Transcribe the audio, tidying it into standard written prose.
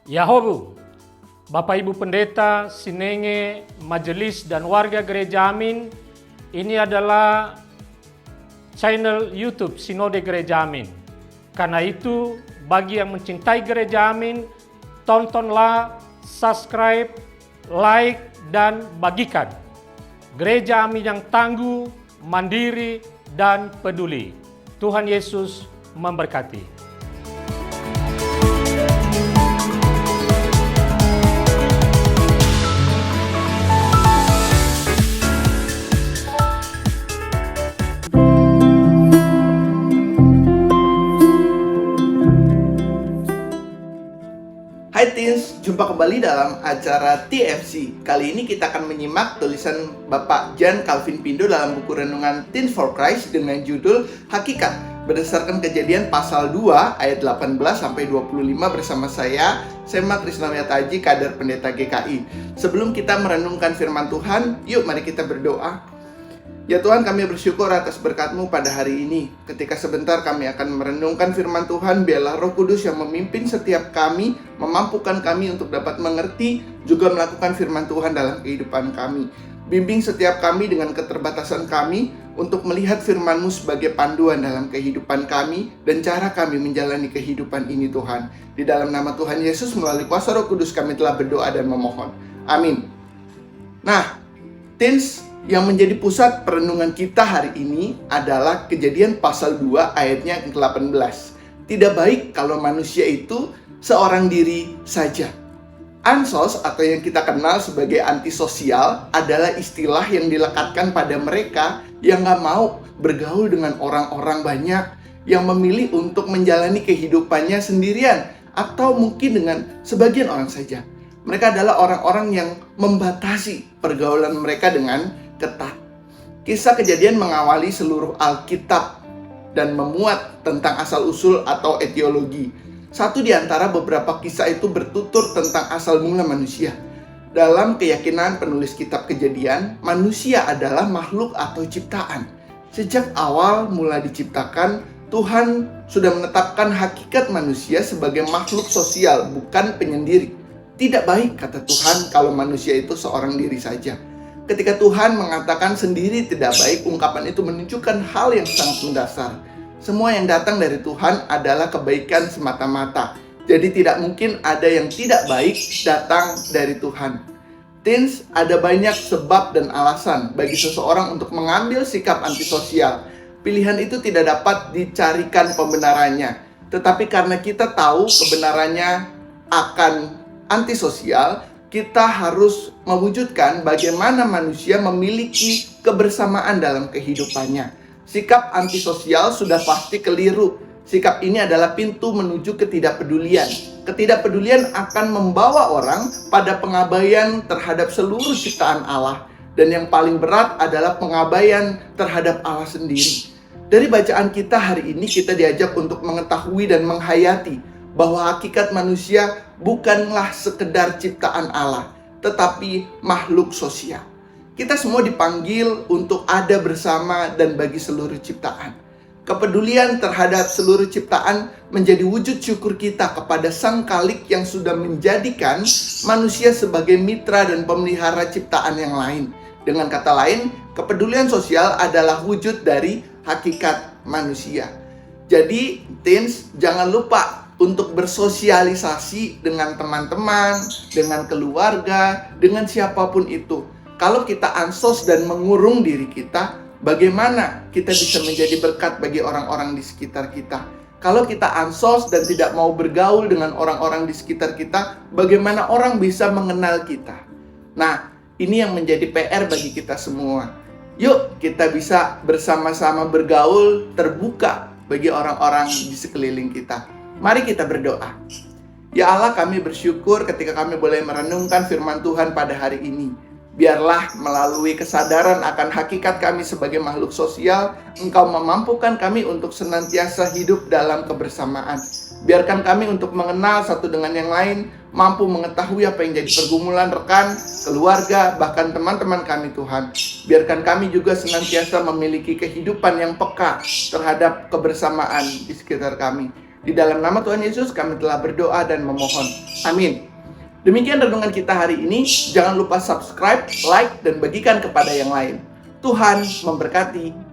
Yahobu, Bapak Ibu Pendeta, Sinenge, Majelis dan warga Gereja Amin, ini adalah channel YouTube Sinode Gereja Amin. Karena itu, bagi yang mencintai Gereja Amin, tontonlah, subscribe, like, dan bagikan. Gereja Amin yang tangguh, mandiri, dan peduli. Tuhan Yesus memberkati. Hai Teens, jumpa kembali dalam acara TFC. Kali ini kita akan menyimak tulisan Bapak Jan Calvin Pindo dalam buku renungan Teens for Christ dengan judul Hakikat, berdasarkan Kejadian pasal 2 ayat 18-25 bersama saya, Sema Krisnawiyataji, kader pendeta GKI. Sebelum kita merenungkan firman Tuhan, yuk mari kita berdoa. Ya Tuhan, kami bersyukur atas berkat-Mu pada hari ini. Ketika sebentar kami akan merenungkan firman Tuhan, biarlah Roh Kudus yang memimpin setiap kami, memampukan kami untuk dapat mengerti, juga melakukan firman Tuhan dalam kehidupan kami. Bimbing setiap kami dengan keterbatasan kami, untuk melihat firman-Mu sebagai panduan dalam kehidupan kami, dan cara kami menjalani kehidupan ini Tuhan. Di dalam nama Tuhan Yesus, melalui kuasa Roh Kudus kami telah berdoa dan memohon. Amin. Nah, Teens, yang menjadi pusat perenungan kita hari ini adalah Kejadian pasal 2 ayatnya ke-18. Tidak baik kalau manusia itu seorang diri saja. Ansos atau yang kita kenal sebagai antisosial adalah istilah yang dilekatkan pada mereka yang gak mau bergaul dengan orang-orang banyak, yang memilih untuk menjalani kehidupannya sendirian atau mungkin dengan sebagian orang saja. Mereka adalah orang-orang yang membatasi pergaulan mereka dengan ketat. Kisah Kejadian mengawali seluruh Alkitab dan memuat tentang asal-usul atau etiologi. Satu di antara beberapa kisah itu bertutur tentang asal mula manusia. Dalam keyakinan penulis kitab Kejadian, manusia adalah makhluk atau ciptaan. Sejak awal mula diciptakan, Tuhan sudah menetapkan hakikat manusia sebagai makhluk sosial, bukan penyendiri. Tidak baik, kata Tuhan, kalau manusia itu seorang diri saja. Ketika Tuhan mengatakan sendiri tidak baik, ungkapan itu menunjukkan hal yang sangat mendasar. Semua yang datang dari Tuhan adalah kebaikan semata-mata. Jadi tidak mungkin ada yang tidak baik datang dari Tuhan. Teens, ada banyak sebab dan alasan bagi seseorang untuk mengambil sikap antisosial. Pilihan itu tidak dapat dicarikan pembenarannya. Tetapi karena kita tahu kebenarannya akan antisosial, kita harus mewujudkan bagaimana manusia memiliki kebersamaan dalam kehidupannya. Sikap antisosial sudah pasti keliru. Sikap ini adalah pintu menuju ketidakpedulian. Ketidakpedulian akan membawa orang pada pengabaian terhadap seluruh ciptaan Allah. Dan yang paling berat adalah pengabaian terhadap Allah sendiri. Dari bacaan kita hari ini, kita diajak untuk mengetahui dan menghayati bahwa hakikat manusia bukanlah sekedar ciptaan Allah, tetapi makhluk sosial. Kita semua dipanggil untuk ada bersama dan bagi seluruh ciptaan. Kepedulian terhadap seluruh ciptaan menjadi wujud syukur kita kepada Sang Khalik yang sudah menjadikan manusia sebagai mitra dan pemelihara ciptaan yang lain. Dengan kata lain, kepedulian sosial adalah wujud dari hakikat manusia. Jadi, Teens, jangan lupa untuk bersosialisasi dengan teman-teman, dengan keluarga, dengan siapapun itu. Kalau kita ansos dan mengurung diri kita, bagaimana kita bisa menjadi berkat bagi orang-orang di sekitar kita? Kalau kita ansos dan tidak mau bergaul dengan orang-orang di sekitar kita, bagaimana orang bisa mengenal kita? Nah, ini yang menjadi PR bagi kita semua. Yuk, kita bisa bersama-sama bergaul, terbuka bagi orang-orang di sekeliling kita. Mari kita berdoa. Ya Allah, kami bersyukur ketika kami boleh merenungkan firman Tuhan pada hari ini. Biarlah melalui kesadaran akan hakikat kami sebagai makhluk sosial, Engkau memampukan kami untuk senantiasa hidup dalam kebersamaan. Biarkan kami untuk mengenal satu dengan yang lain, mampu mengetahui apa yang jadi pergumulan rekan, keluarga, bahkan teman-teman kami Tuhan. Biarkan kami juga senantiasa memiliki kehidupan yang peka terhadap kebersamaan di sekitar kami. Di dalam nama Tuhan Yesus kami telah berdoa dan memohon. Amin. Demikian renungan kita hari ini. Jangan lupa subscribe, like, dan bagikan kepada yang lain. Tuhan memberkati.